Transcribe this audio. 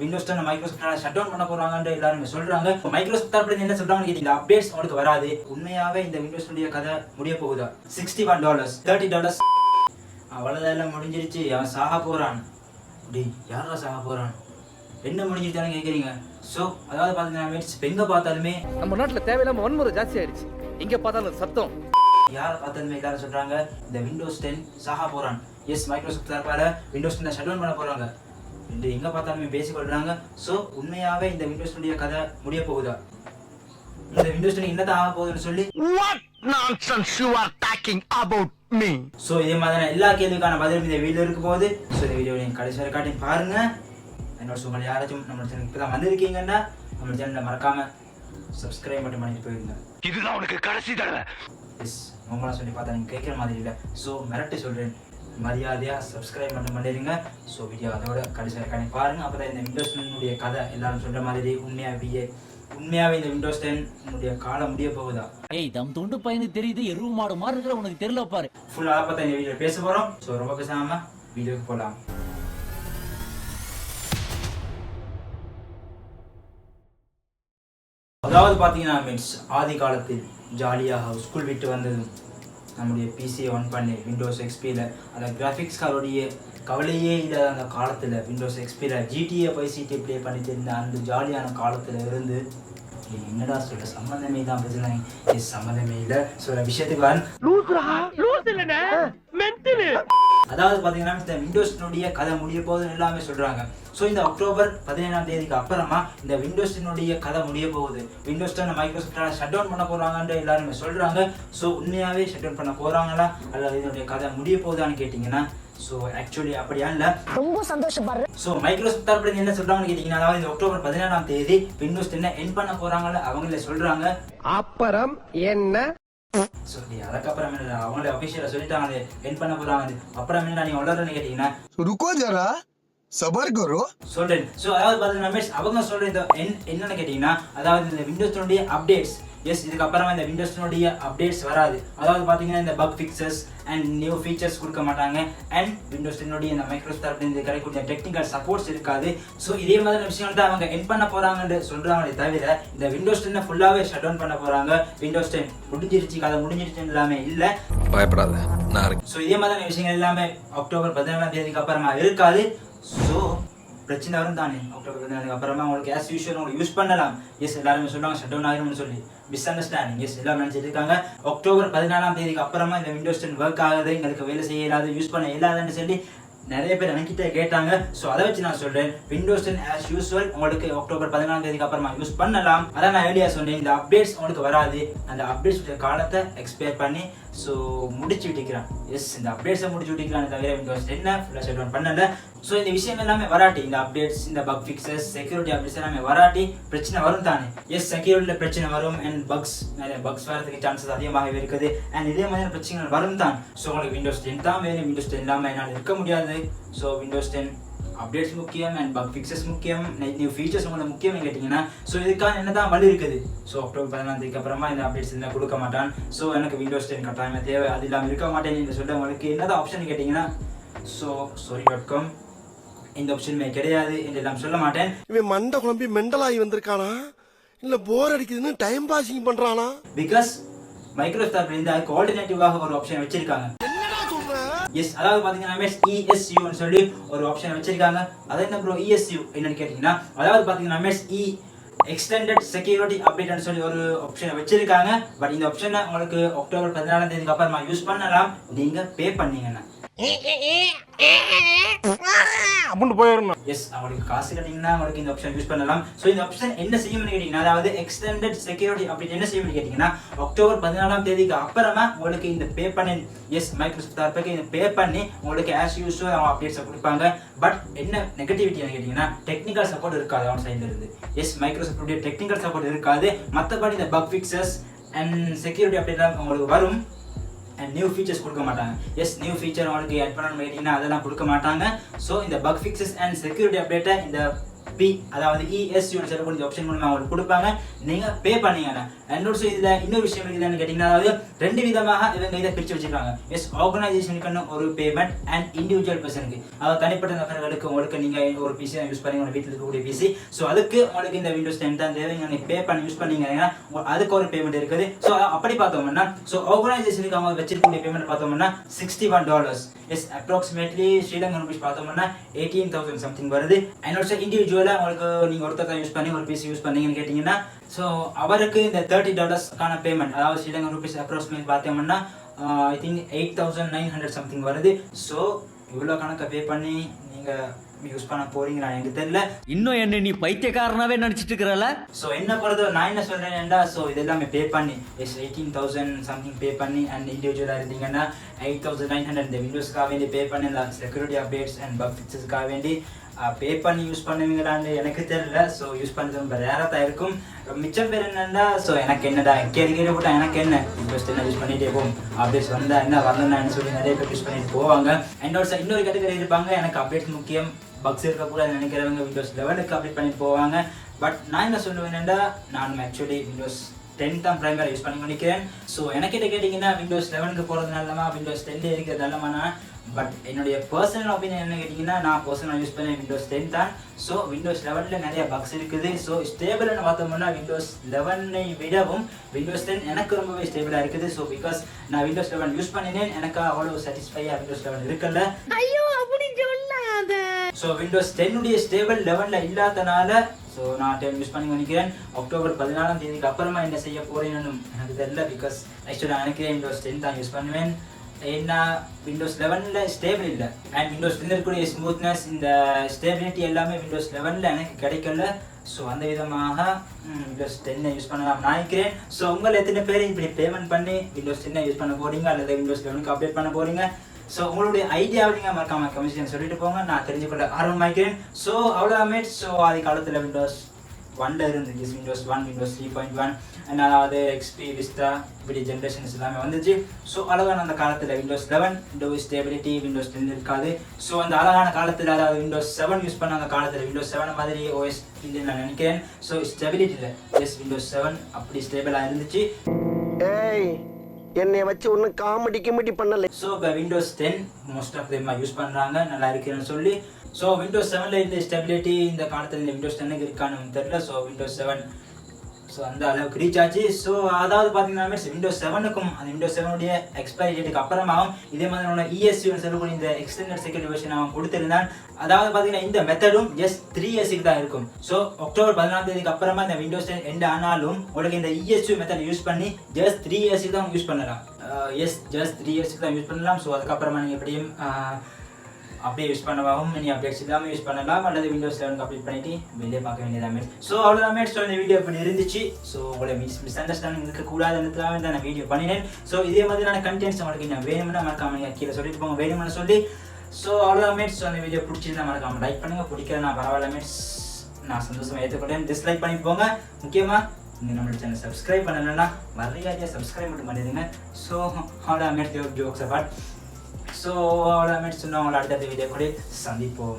Windows 10 Microsoft shut down பண்ண போறாங்கன்னு எல்லாரும் சொல்றாங்க. மைக்ரோசாஃப்ட் தரப்புல என்ன சொல்றாங்கன்னு கேட்டீங்க, அப்டேட்ஸ் உங்களுக்கு வராது. உண்மையாவே இந்த விண்டோஸ் உடைய கதை முடிய போகுதா? $61 $30 அவ்வளவுதான், எல்லாம் முடிஞ்சிருச்சு. அவன் சாக போறான். அப்படி யாரா சாக போறான்? என்ன முடிஞ்சிருச்சானு கேக்குறீங்க. சோ அதாவது பாத்தீங்கன்னா எங்க பார்த்தாலுமே நம்ம நாட்டுல தேவையில்லாம வன்முறை ஜாஸ்தி ஆயிடுச்சு. எங்க பார்த்தாலும் சத்தம். யாரை பார்த்தாலுமே எல்லாரும் சொல்றாங்க இந்த விண்டோஸ் 10 சாக போறான். எஸ், மைக்ரோசாஃப்ட் தரப்பால விண்டோஸ் 10 ஷட் டவுன் பண்ண போறாங்க. எங்க பார்த்தாலுமே பேசிக்கொள்றாங்க. சோ உண்மையாவே இந்த விண்டோஸ் உடைய கதை முடிய போகுதா? இந்த விண்டோஸ் 10 என்னதான் ஆக போகுதுன்னு சொல்லி What nonsense you are talking about me? So இதே மாதிரி எல்லா கேள்விக்கான பதிலும் இந்த வீடியோ இருக்க போகுது. சோ இந்த வீடியோ நீங்க கடைசி வரை காட்டி பாருங்க. என்னோட உங்களை யாராச்சும் நம்ம சேனல் இப்பதான் வந்திருக்கீங்கன்னா நம்ம சேனலை மறக்காம சப்ஸ்கிரைப் மட்டும் பண்ணிட்டு போயிருங்க. இதுதான் உனக்கு கடைசி தடவை. எஸ், உங்களா சொல்லி பார்த்தா நீங்க கேட்குற மாதிரி இல்லை. ஸோ மிரட்டி சொல்றேன், மரியாதையா சப்ஸ்கிரைப் மட்டும் பண்ணிடுங்க. ஸோ வீடியோ அதோட கடைசி வரை காட்டி பாருங்க. அப்பதான் இந்த விண்டோஸ் 10 கதை எல்லாரும் சொல்ற மாதிரி உண்மையாவே இந்த விண்டோஸ் 10 காலம் முடிய போகுதா? ஏய், தம் தொண்டு பையனுக்கு தெரியுது, எருவு மாடு மாதிரி இருக்கிற உனக்கு தெரியல பாரு. ஃபுல்லாக பார்த்தா இந்த வீடியோ பேச போறோம். ஸோ ரொம்ப பேசாம வீடியோக்கு போகலாம். அதாவது பார்த்தீங்கன்னா மீன்ஸ் ஆதி காலத்தில் ஜாலியாக ஸ்கூல் விட்டு வந்ததும் நம்முடைய பிசியை ஒன் பண்ணி விண்டோஸ் எக்ஸ்பியில் அந்த கிராஃபிக்ஸ் கார்டுடைய கவலையே இல்லாத அந்த காலத்தில் விண்டோஸ் எக்ஸ்பியில் ஜிடிஏ பைசிடி ப்ளே பண்ணிட்டு இருந்த அந்த ஜாலியான காலத்தில் இருந்து என்னடா சொல்ற, சம்மந்தமே தான் பேசுனாங்க. எஸ், சம்மந்தமே இல்லை. சொல்ற விஷயத்துக்கு அதாவது பார்த்தீங்கன்னா இந்த விண்டோஸ்னுடைய கதை முடிய போகுதுன்னு எல்லாமே சொல்றாங்க. ஸோ இந்த அக்டோபர் 17 அப்புறமா இந்த விண்டோஸ்னுடைய கதை முடிய போகுது. விண்டோஸ் 10 மைக்ரோசாஃப்ட் ஷட் டவுன் பண்ண போறாங்கன்னு எல்லாருமே சொல்றாங்க. ஸோ உண்மையாவே ஷட் டவுன் பண்ண போறாங்களா அல்லது இதனுடைய கதை முடிய போகுதான்னு கேட்டீங்கன்னா ஸோ ஆக்சுவலி அப்படியா இல்லை. ரொம்ப சந்தோஷப்படுறேன். ஸோ மைக்ரோசாஃப்ட் தரப்புல என்ன சொல்றாங்கன்னு கேட்டீங்கன்னா, அதாவது இந்த அக்டோபர் 17 விண்டோஸ் 10 எண்ட் பண்ண போறாங்கன்னு அவங்களே சொல்றாங்க. அப்புறம் என்ன? சொல்லி அதுக்கப்புறம் என்ன அவங்களே அபிஷியலா சொல்லிட்டாங்க எண்ட் பண்ண போறாங்க. அப்புறம் என்ன நீங்க வளரன்னு கேட்டீங்கன்னா रुको जरा सबर करो சொல்றேன். ஸோ அதாவது பாத்தீங்கன்னா அவங்க சொல்றது என்னன்னு கேட்டீங்கன்னா, அதாவது இந்த விண்டோஸ்னுடைய அப்டேட்ஸ், எஸ் இதுக்கு அப்புறமா இந்த விண்டோஸ்னுடைய அப்டேட்ஸ் வராது. அதாவது பாத்தீங்கன்னா இந்த buck fixes and new features கொடுக்க மாட்டாங்க. அண்ட் விண்டோஸ் 10 இந்த மைக்ரோசாஃப்ட் தரப்புல இந்த கிடைக்கக்கூடிய டெக்னிக்கல் சப்போர்ட்ஸ் இருக்காது. ஸோ இதே மாதிரி விஷயம் தான் அவங்க எண்ட் பண்ண போறாங்கன்னு சொல்றாங்களே தவிர இந்த விண்டோஸ் 10 ஃபுல்லாவே ஷட் டவுன் பண்ண போறாங்க. விண்டோஸ் 10 முடிஞ்சிருச்சு, கதை முடிஞ்சிருச்சுன்னு எல்லாமே இல்லை. பயப்படாத நான் இருக்கேன். ஸோ இதே மாதிரி விஷயங்கள் எல்லாமே அக்டோபர் 17 அப்புறமா இருக்காது. ஸோ பிரச்சனை வரும் தானே. அக்டோபர் 17 அப்புறமா உங்களுக்கு ஆஸ் யூஷுவல் உங்களுக்கு யூஸ் பண்ணலாம். எஸ், எல்லாருமே சொல்றாங்க ஷட் டவுன் ஆகிரும்னு சொல்லி மிஸ் அண்டர்ஸ்டாண்டிங். எஸ், எல்லாரும் நினைச்சிட்டு இருக்காங்க அக்டோபர் 14 அப்புறமா இந்த விண்டோஸ் 10 ஒர்க் ஆகுது, எங்களுக்கு வேலை செய்ய இயலாது, யூஸ் பண்ண இயலாதுன்னு சொல்லி நிறைய பேர் என்கிட்ட கேட்டாங்க. ஸோ அதை வச்சு நான் சொல்றேன், விண்டோஸ் 10 ஆஸ் யூஸ்வல் உங்களுக்கு அக்டோபர் 14 அப்புறமா யூஸ் பண்ணலாம். அதான் நான் ஏர்லியா சொன்னேன், இந்த அப்டேட்ஸ் உங்களுக்கு வராது. அந்த அப்டேட்ஸ் காலத்தை எக்ஸ்பயர் பண்ணி ஸோ முடிச்சு விட்டுக்கிறான். எஸ், இந்த அப்டேட்ஸை முடிச்சு விட்டுக்கிறான் தவிர விண்டோஸ் 10 ஃபுல்லாக ஷட் டவுன் பண்ணல. ஸோ இந்த விஷயம் எல்லாமே வராட்டி, இந்த அப்டேட்ஸ், இந்த பக் ஃபிக்சஸ், செக்யூரிட்டி அப்டேட்ஸ் எல்லாமே வராட்டி பிரச்சனை வரும் தானே. எஸ், செக்யூரிட்டியில் பிரச்சனை வரும் அண்ட் நிறைய பக்ஸ் வரதுக்கு சான்சஸ் அதிகமாகவே இருக்குது. அண்ட் இதே மாதிரி பிரச்சனைகள் வரும் தான். ஸோ உங்களுக்கு விண்டோஸ் 10 தான் வேணும். விண்டோஸ் 10 இல்லாமல் என்னால் இருக்க முடியாது. ஸோ விண்டோஸ் 10 அப்டேட்ஸ் முக்கியம் அண்ட் பக் ஃபிக்சஸ் முக்கியம், நியூ ஃபீச்சர்ஸ் உங்களுக்கு முக்கியம்னு கேட்டிங்கன்னா ஸோ இதுக்கான என்ன தான் வழி இருக்குது. ஸோ அக்டோபர் 14 அப்புறமா இந்த அப்டேட்ஸ் எல்லாம் கொடுக்க மாட்டான். ஸோ எனக்கு விண்டோஸ் 10 கட்டாயமாக தேவை, அது இல்லாமல் இருக்க மாட்டேன் என்று சொல்ல உங்களுக்கு என்னதான் ஆப்ஷன் கேட்டிங்கன்னா ஸோ sorry.com இந்த ஆப்ஷனுமே கிடையாது என்று நான் சொல்ல மாட்டேன். இவன் மண்டை குழம்பி மெண்டலாகி வந்திருக்கானா இல்ல போர் அடிக்குதுன்னு டைம் பாசிங் பண்றானா? பிகாஸ் மைக்ரோசாஃப்ட் இந்த ஆல்டர்னேட்டிவாக ஒரு ஆப்ஷன் வச்சிருக்காங்க. எஸ், அதாவது பாத்தீங்கன்னா ESU ன்னு சொல்லி ஒரு ஆப்ஷன் வச்சிருக்காங்க. அது என்ன ப்ரோ ESU என்னன்னு கேட்டீங்கன்னா, அதாவது பாத்தீங்கன்னா எக்ஸ்டெண்டட் செக்யூரிட்டி அப்டேட்னு சொல்லி ஒரு ஆப்ஷன் வச்சிருக்காங்க. பட் இந்த ஆப்ஷனை உங்களுக்கு அக்டோபர் 14 அப்புறமா யூஸ் பண்ணலாம் நீங்க பே பண்ணீங்கன்னா. எஸ், அவங்களுக்கு காசு கட்டிங்கன்னா உங்களுக்கு இந்த ஆப்ஷன் யூஸ் பண்ணலாம். ஸோ இந்த ஆப்ஷன் என்ன செய்யும்னு கேட்டீங்கன்னா, அதாவது எக்ஸ்டெண்டட் செக்யூரிட்டி அப்படி என்ன செய்யும்னு கேட்டீங்கன்னா, அக்டோபர் 14 அப்புறமா உங்களுக்கு இந்த பே பண்ணி, எஸ் மைக்ரோசாஃப்ட் தரப்புக்கு இந்த பே பண்ணி உங்களுக்கு ஆஸ் யூஸ்வல் அவங்க அப்டேட்ஸை கொடுப்பாங்க. பட் என்ன நெகட்டிவிட்டி கேட்டீங்கன்னா, டெக்னிக்கல் சப்போர்ட் இருக்காது அவன் சைட்ல இருந்து. எஸ், மைக்ரோசாஃப்ட் டெக்னிக்கல் சப்போர்ட் இருக்காது. மற்றபடி இந்த buck fixes and security update உங்களுக்கு வரும். அண்ட் நியூ ஃபீச்சர்ஸ் கொடுக்க மாட்டாங்க. எஸ், நியூ ஃபீச்சர் உங்களுக்கு ஆட் பண்ணணும்னு கேட்டிங்கன்னா அதெல்லாம் கொடுக்க மாட்டாங்க. ஸோ இந்த பக் ஃபிக்சஸ் அண்ட் செக்யூரிட்டி அப்டேட்டை இந்த ESP அதாவது ESU சொல்லக்கூடிய ஆப்ஷன் மூலமா உங்களுக்கு கொடுப்பாங்க. நீங்க பே பண்ணீங்கன்னா அண்ட் ஆல்சோ இதுல இன்னொரு விஷயம் இருக்குதுன்னு கேட்டீங்கன்னா அதாவது ரெண்டு விதமாக இவங்க இதை பிரிச்சு வச்சிருக்காங்க. எஸ் ஆர்கனைசேஷனுக்கு ஒரு பேமெண்ட் அண்ட் இண்டிவிஜுவல் பர்சனுக்கு அதாவது தனிப்பட்ட நபர்களுக்கு உங்களுக்கு நீங்க ஒரு PC யூஸ் பண்ணி உங்க வீட்டில் இருக்கக்கூடிய PC ஸோ அதுக்கு உங்களுக்கு இந்த விண்டோஸ் 10 தான் தேவை. நீங்க பே பண்ணி யூஸ் பண்ணீங்கன்னா அதுக்கு ஒரு பேமெண்ட் இருக்குது. ஸோ அப்படி பார்த்தோம்னா ஸோ ஆர்கனைசேஷனுக்கு அவங்க வச்சிருக்கக்கூடிய பேமெண்ட் பார்த்தோம்னா $61. எஸ் அப்ராக்சிமேட்லி ஸ்ரீலங்கன் ரூபீஸ் பார்த்தோம்னா 18,000 சம்திங் வருது. அண்ட் ஆல்சோ இண்டிவிஜுவலா உங்களுக்கு நீங்க ஒருத்தர் யூஸ் பண்ணி ஒரு PC யூஸ் பண்ணீங்கன்னு கேட்டீங்கன்னா ஸோ அவருக்கு இந்த $30 பேமெண்ட் அதாவது ஸ்ரீலங்கன் ரூபீஸ் அப்ராக்சிமேட் பார்த்தோம்னா ஐ திங்க் 8,900 சம்திங் வருது. ஸோ இவ்வளோ கணக்கை பே பண்ணி நீங்க யூஸ் பண்ண போறீங்களா எனக்கு தெரியல. இன்னும் என்ன நீ பைத்தியக்காரனாவே நினைச்சிட்டு இருக்கிறல? ஸோ என்ன பொறுத்த நான் என்ன சொல்றேன்டா ஸோ இதெல்லாமே பே பண்ணி 18,000 சம்திங் பே பண்ணி அண்ட் இண்டிவிஜுவலாக இருந்தீங்கன்னா 8,900 இந்த விண்டோஸ்க்காக வேண்டி பே பண்ணி இந்த செக்யூரிட்டி அப்டேட்ஸ் அண்ட் பக் ஃபிக்ஸஸ்க்காக வேண்டி பே பண்ணி யூஸ் பண்ணுவீங்களான்னு எனக்கு தெரியல. ஸோ யூஸ் பண்ணுறது ரொம்ப ரேராக தான் இருக்கும். மிச்சம் பேர் என்னன்னா ஸோ எனக்கு என்னடா கேள்வி போட்டா எனக்கு என்ன விண்டோஸ் என்ன யூஸ் பண்ணிட்டே போகும் அப்டேட்ஸ் வந்தால் என்ன வரலன்னு சொல்லி நிறைய பேர் யூஸ் பண்ணிட்டு போவாங்க. அண்ட் ஆல்சோ இன்னொரு கேட்டகரி இருப்பாங்க எனக்கு அப்டேட்ஸ் முக்கியம் பக்ஸ் இருக்கக்கூடாது நினைக்கிறவங்க விண்டோஸ் 11க்கு அப்டேட் பண்ணிட்டு போவாங்க. பட் நான் என்ன சொல்லுவேன்டா நான் ஆக்சுவலி விண்டோஸ் 10 தான் பிரைமரி யூஸ் பண்ணி நினைக்கிறேன். ஸோ எனக்கிட்ட கேட்டிங்கன்னா விண்டோஸ் 11க்கு போகிறது நல்லமா விண்டோஸ் 10 இருக்கிறது நல்லமானா பட் என்னுடைய பர்சனல் ஒப்பீனியன் என்ன கேட்டிங்கன்னா நான் பர்சனலாக யூஸ் பண்ண விண்டோஸ் 10 தான். ஸோ விண்டோஸ் 11ல் நிறைய பக்ஸ் இருக்குது. ஸோ ஸ்டேபிள்னு பார்த்தோம்னா விண்டோஸ் 11ஐ விடவும் விண்டோஸ் 10 எனக்கு ரொம்பவே ஸ்டேபிளாக இருக்குது. ஸோ பிகாஸ் நான் விண்டோஸ் 11 யூஸ் பண்ணினேன் எனக்கு அவ்வளோ சாட்டிஸ்ஃபையாக விண்டோஸ் 11 இருக்குல்ல. ஸோ விண்டோஸ் 10உடைய ஸ்டேபிள் 11ல் இல்லாதனால ஸோ நான் 10 யூஸ் பண்ணி நினைக்கிறேன். அக்டோபர் 14 அப்புறமா என்ன செய்ய போறேன்னு எனக்கு தெரியல. பிகாஸ் ஆக்சுவலி நான் நினைக்கிறேன் விண்டோஸ் 10 தான் யூஸ் பண்ணுவேன். ஏன்னா விண்டோஸ் 11ல் ஸ்டேபிள் இல்லை அண்ட் விண்டோஸ் 10 இருக்கக்கூடிய ஸ்மூத்னஸ் இந்த ஸ்டேபிலிட்டி எல்லாமே விண்டோஸ் 11ல் எனக்கு கிடைக்கல. ஸோ அந்த விதமாக விண்டோஸ் 10 யூஸ் பண்ணலாம் நினைக்கிறேன். ஸோ உங்களை எத்தனை பேர் இப்படி பேமெண்ட் பண்ணி விண்டோஸ் 10 யூஸ் பண்ண போறீங்க அல்லது விண்டோஸ் 11க்கு அப்டேட் பண்ண போறீங்க? ஸோ உங்களுடைய ஐடியாவை நீங்கள் மறக்காம கமெண்ட்ஸ் சொல்லிட்டு போங்க. நான் தெரிஞ்சுக்கொள்ள ஆர்வமாக்கிறேன். ஸோ அவ்வளோமே ஸோ அது காலத்தில் விண்டோஸ் 1 இருந்துச்சு விண்டோஸ் 1 விண்டோஸ் 3.1 அண்ட் அதாவது XP விஸ்டா இப்படி ஜென்ரேஷன்ஸ் எல்லாமே வந்துச்சு. ஸோ அழகான அந்த காலத்தில் விண்டோஸ் 11 விண்டோஸ் ஸ்டேபிலிட்டி விண்டோஸ் 10 இருக்காது. ஸோ அந்த அழகான காலத்தில் அதாவது விண்டோஸ் 7 யூஸ் பண்ண அந்த காலத்தில் விண்டோஸ் 7 மாதிரி OS இல்லைன்னு நான் நினைக்கிறேன். ஸோ ஸ்டெபிலிட்டியில் எஸ் விண்டோஸ் 7 அப்படி ஸ்டேபிளாக இருந்துச்சு. என்னை வச்சு ஒன்றும் காமெடி பண்ணல. ஸோ இப்போ Windows 10 most of them use பண்ணுறாங்க நல்லா இருக்குன்னு சொல்லி. ஸோ விண்டோஸ் 7ல் இந்த ஸ்டெபிலிட்டி இந்த காலத்தில் இந்த விண்டோஸ் 10க்கு இருக்கான்னு தெரியல. ஸோ விண்டோஸ் 7 ஸோ அந்த அளவுக்கு ரீச் ஆச்சு. ஸோ அதாவது பார்த்தீங்கன்னா விண்டோஸ் 7க்கும் அந்த விண்டோஸ் 7உடைய எக்ஸ்பைரி டேட்டுக்கு அப்புறமாவும் இதே மாதிரி ESU சொல்லக்கூடிய இந்த எக்ஸ்டெண்டட் செக்யூரிட்டி வெர்ஷன் அவன் கொடுத்துருந்தான். அதாவது பார்த்தீங்கன்னா இந்த மெத்தடும் ஜஸ்ட் 3 இயர்ஸுக்கு தான் இருக்கும். ஸோ அக்டோபர் 14 அப்புறமா இந்த விண்டோஸ் 10 எண்ட் ஆனாலும் உங்களுக்கு இந்த ESU மெத்தட் யூஸ் பண்ணி ஜஸ்ட் 3 இயர்ஸுக்கு தான் யூஸ் பண்ணலாம். எஸ் ஜஸ்ட் 3 இயர்ஸுக்கு தான் யூஸ் பண்ணலாம். ஸோ அதுக்கப்புறமா நீங்கள் எப்படியும் அப்படியே யூஸ் பண்ணவும் இனி அப்டேட்ஸ் இல்லாமல் யூஸ் பண்ணலாம் அல்லது விண்டோஸ் 11 அப்டேட் பண்ணிட்டு வெளியே பார்க்க வேண்டியதாமே. ஸோ அவ்வளோதாமே. ஸோ இந்த வீடியோ இப்படி இருந்துச்சு. ஸோ உங்களை மிஸ் அண்டர்ஸ்டாண்டிங் இருக்கக்கூடாதுன்றதுக்காக தான் நான் வீடியோ பண்ணினேன். ஸோ இதே மாதிரியான கண்டென்ட்ஸ் உங்களுக்கு நான் வேணும்னா மறக்காம கீழே சொல்லிட்டு போங்க வேணும்னு சொல்லி. ஸோ அவ்வளோதான் மேட்ஸ். ஸோ அந்த வீடியோ பிடிச்சிருந்தா மறக்காம லைக் பண்ணுங்க. பிடிக்கல நான் பரவாயில்ல மேட்ஸ் நான் சந்தோஷமாக ஏற்றுக்கொண்டேன். டிஸ்லைக் பண்ணி போங்க. முக்கியமாக நீங்கள் நம்மளோட சேனல் சப்ஸ்கிரைப் பண்ணலைன்னா மரியாதையாக சப்ஸ்கிரைப் மட்டும் பண்ணிடுங்க. ஸோ அவ்வளோதான் மேட்ஸ் ஜோக்ஸ் அபார்ட். ஸோ அவ்வளோதான் மேட்ஸ் சொன்னால் உங்களை அடுத்த வீடியோ கூட சந்திப்போம்.